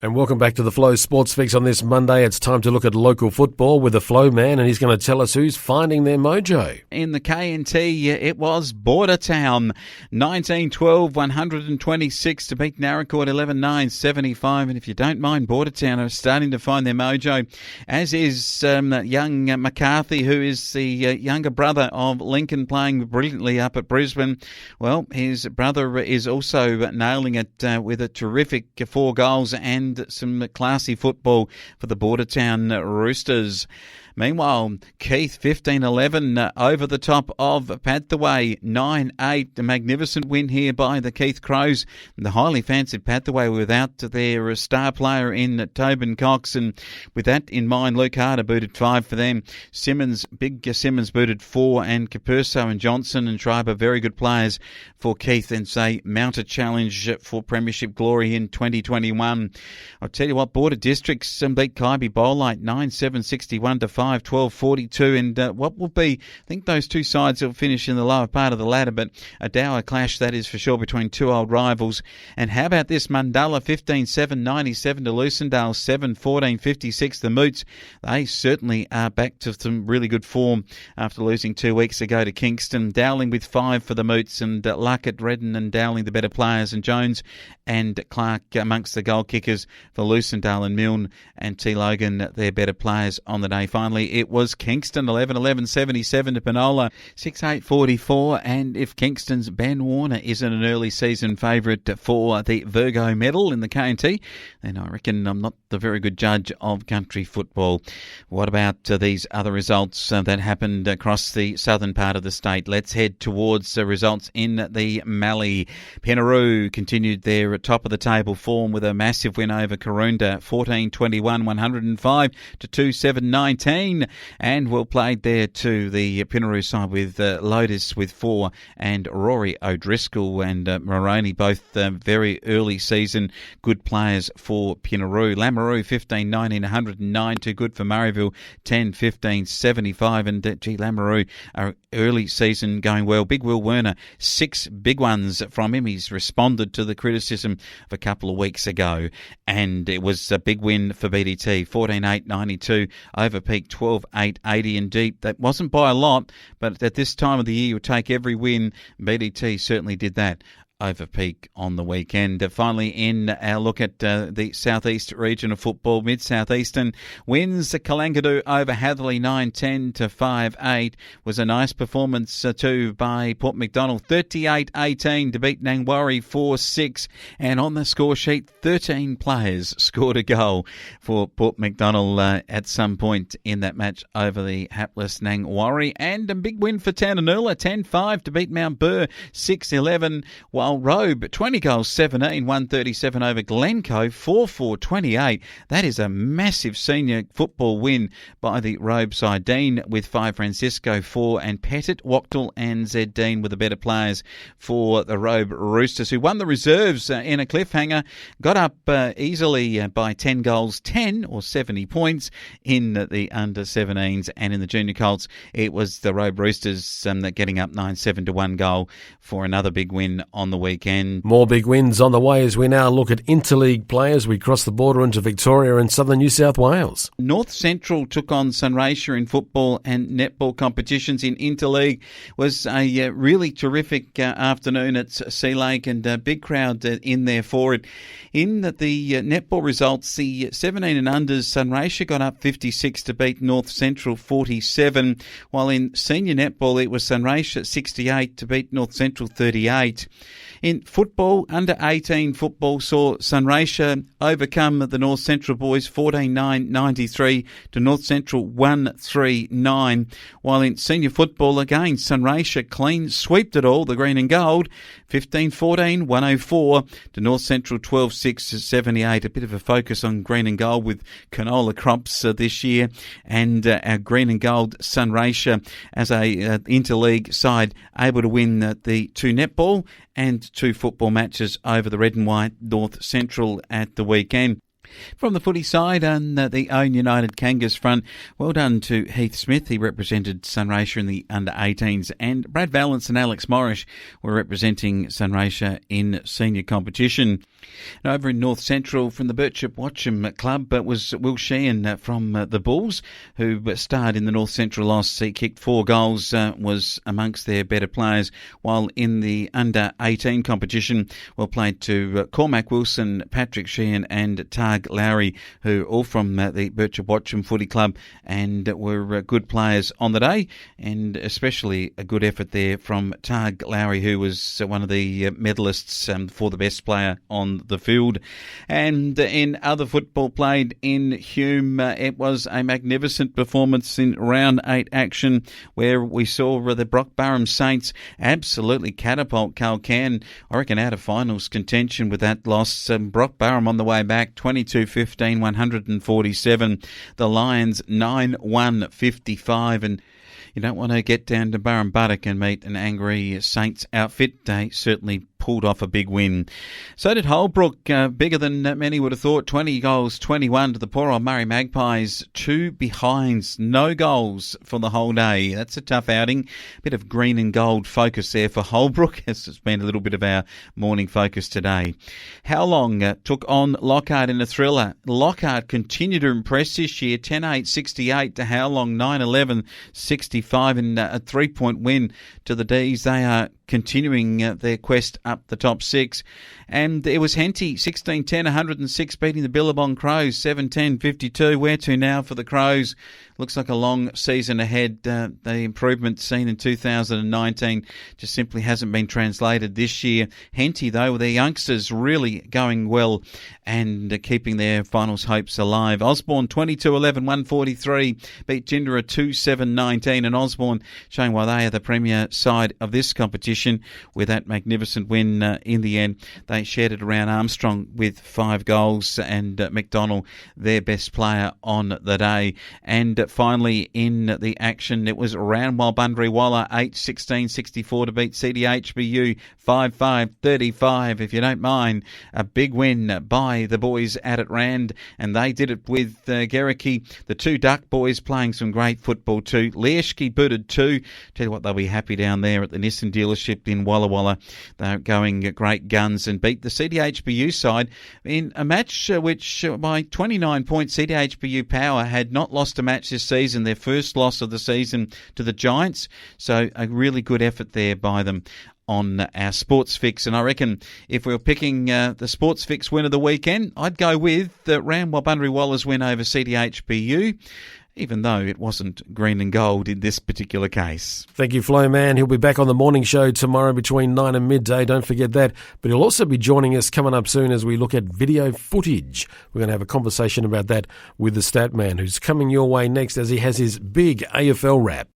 And welcome back to the Flow Sports Fix on this Monday. It's time to look at local football with the Flow man, and he's going to tell us who's finding their mojo. In the KNT, it was Bordertown, 1912, 126 to beat Narracourt, 11-9, 75. And if you don't mind, Bordertown are starting to find their mojo, as is young McCarthy, who is the younger brother of Lincoln, playing brilliantly up at Brisbane. Well, his brother is also nailing it with a terrific 4 goals and some classy football for the Bordertown Roosters. Meanwhile, Keith 15-11 over the top of Pathaway 9-8. A magnificent win here by the Keith Crows. The highly fancied Pathaway without their star player in Tobin Cox, and with that in mind, Luke Harder booted 5 for them. Big Simmons booted 4, and Capurso and Johnson and Schreiber, very good players for Keith, and say mount a challenge for premiership glory in 2021. I'll tell you what, Border Districts beat Kaibi Bowlight 9-7, 61-5. 12-42, and what will be, I think those two sides will finish in the lower part of the ladder, but a dour clash, that is for sure, between two old rivals. And how about this, Mundalla 15-7, 97 to Lucendale 7-14, 56. The Moots, they certainly are back to some really good form after losing 2 weeks ago to Kingston. Dowling with 5 for the Moots, and Luckett, Redden and Dowling the better players, and Jones and Clark amongst the goal kickers for Lucendale, and Milne and T. Logan, they're better players on the day. Finally, it was Kingston 11-11, 77 to Penola 6-8, 44. And if Kingston's Ben Warner isn't an early season favourite for the Virgo medal in the KNT, then I reckon I'm not the very good judge of country football. What about these other results that happened across the southern part of the state? Let's head towards the results in the Mallee. Penaroo continued their top of the table form with a massive win over Karoonda, 14-21, 105 to 2-7-19. And well played there to the Penaroo side with Lotus with 4, and Rory O'Driscoll and Moroney, both very early season good players for Penaroo. Lamoureux 15-19, 109, too good for Murrayville 10-15, 75. And Lamoureux are early season going well. Big Will Werner, 6 big ones from him. He's responded to the criticism of a couple of weeks ago, and it was a big win for BDT, 14-8, 92 over Peak, 12-8, 80 and deep. That wasn't by a lot, but at this time of the year, you take every win. BDT certainly did that over Peak on the weekend. Finally, in our look at the Southeast region of football, Mid-Southeastern wins the Kalangadoo over Hatherley 9-10 to 5-8. Was a nice performance too by Port Macdonald, 38-18 to beat Nangwarry 4-6. And on the score sheet, 13 players scored a goal for Port Macdonald at some point in that match over the hapless Nangwarry. And a big win for Tananoola, 10-5 to beat Mount Burr 6-11, while Robe, 20 goals, 17, 137 over Glencoe, 4-4, 28. That is a massive senior football win by the Robe side. Dean with 5, Francisco 4, and Pettit, Wachtel and Zed Dean were the better players for the Robe Roosters, who won the reserves in a cliffhanger, got up easily by 10 goals, 10 or 70 points in the under-17s, and in the junior Colts, it was the Robe Roosters getting up 9-7 to 1 goal for another big win on the weekend. More big wins on the way as we now look at interleague players. We cross the border into Victoria and southern New South Wales. North Central took on Sunraysia in football and netball competitions in interleague. Was a really terrific afternoon at Sea Lake, and a big crowd in there for it. In the netball results, the 17 and unders, Sunraysia got up 56 to beat North Central 47, while in senior netball it was Sunraysia 68 to beat North Central 38. In football, under-18 football saw Sunraysia overcome the North Central boys 14-9, 93 to North Central 1-3-9. While in senior football, again, Sunraysia clean sweeped it all, the green and gold, 15-14, 104 to North Central 12-6, 78. A bit of a focus on green and gold with canola crops this year. And our green and gold Sunraysia as a interleague side able to win the 2 netball and 2 football matches over the red and white North Central at the weekend. From the footy side and the Own United Kangas front, well done to Heath Smith. He represented Sunraysia in the under-18s, and Brad Valance and Alex Morrish were representing Sunraysia in senior competition. And over in North Central from the Birchip Watcham Club was Will Sheehan from the Bulls, who starred in the North Central loss. He kicked 4 goals, was amongst their better players, while in the under-18 competition, played to Cormac Wilson, Patrick Sheehan and Targ Lowry, who all from the Birchip Watcham Footy Club and were good players on the day, and especially a good effort there from Targ Lowry, who was one of the medalists for the best player on the field. And in other football played in Hume, it was a magnificent performance in round 8 action where we saw the Brock Burham Saints absolutely catapult Calcan, I reckon, out of finals contention with that loss. Brock Burham on the way back, 22-15, 147. The Lions 9-1-55, and you don't want to get down to Burham Buttock and meet an angry Saints outfit. They certainly pulled off a big win. So did Holbrook, bigger than many would have thought. 20 goals, 21 to the poor old Murray Magpies. 2 behinds, no goals for the whole day. That's a tough outing. Bit of green and gold focus there for Holbrook. It's been a little bit of our morning focus today. How long took on Lockhart in a thriller? Lockhart continued to impress this year. 10-8-68 to How Long, 9-11-65 in a 3-point win to the D's. They are continuing their quest up the top 6. And it was Henty, 16-10, 106, beating the Billabong Crows, 7-10-52. Where to now for the Crows? Looks like a long season ahead. The improvement seen in 2019 just simply hasn't been translated this year. Henty, though, with their youngsters really going well and keeping their finals hopes alive. Osborne, 22-11, 143, beat Jindera 2-7-19, and Osborne showing why they are the premier side of this competition with that magnificent win in the end. They shared it around Armstrong with 5 goals, and McDonald, their best player on the day. And finally, in the action, it was Roundwell Bundry Waller 8-16-64 to beat CDHBU 5-5-35. If you don't mind, a big win by the boys out at Rand, and they did it with Gericke, the 2 Duck boys playing some great football too. Leishke booted 2. Tell you what, they'll be happy down there at the Nissan dealership in Walla Walla. They're going great guns and beat the CDHBU side in a match which by 29 points CDHBU Power had not lost a match this season, their first loss of the season to the Giants. So a really good effort there by them on our Sports Fix. And I reckon if we were picking the Sports Fix win of the weekend, I'd go with the Roundwell Bundry Waller's win over CDHBU, even though it wasn't green and gold in this particular case. Thank you, Flo Man. He'll be back on the morning show tomorrow between 9 and midday. Don't forget that. But he'll also be joining us coming up soon as we look at video footage. We're going to have a conversation about that with the Stat Man, who's coming your way next as he has his big AFL wrap.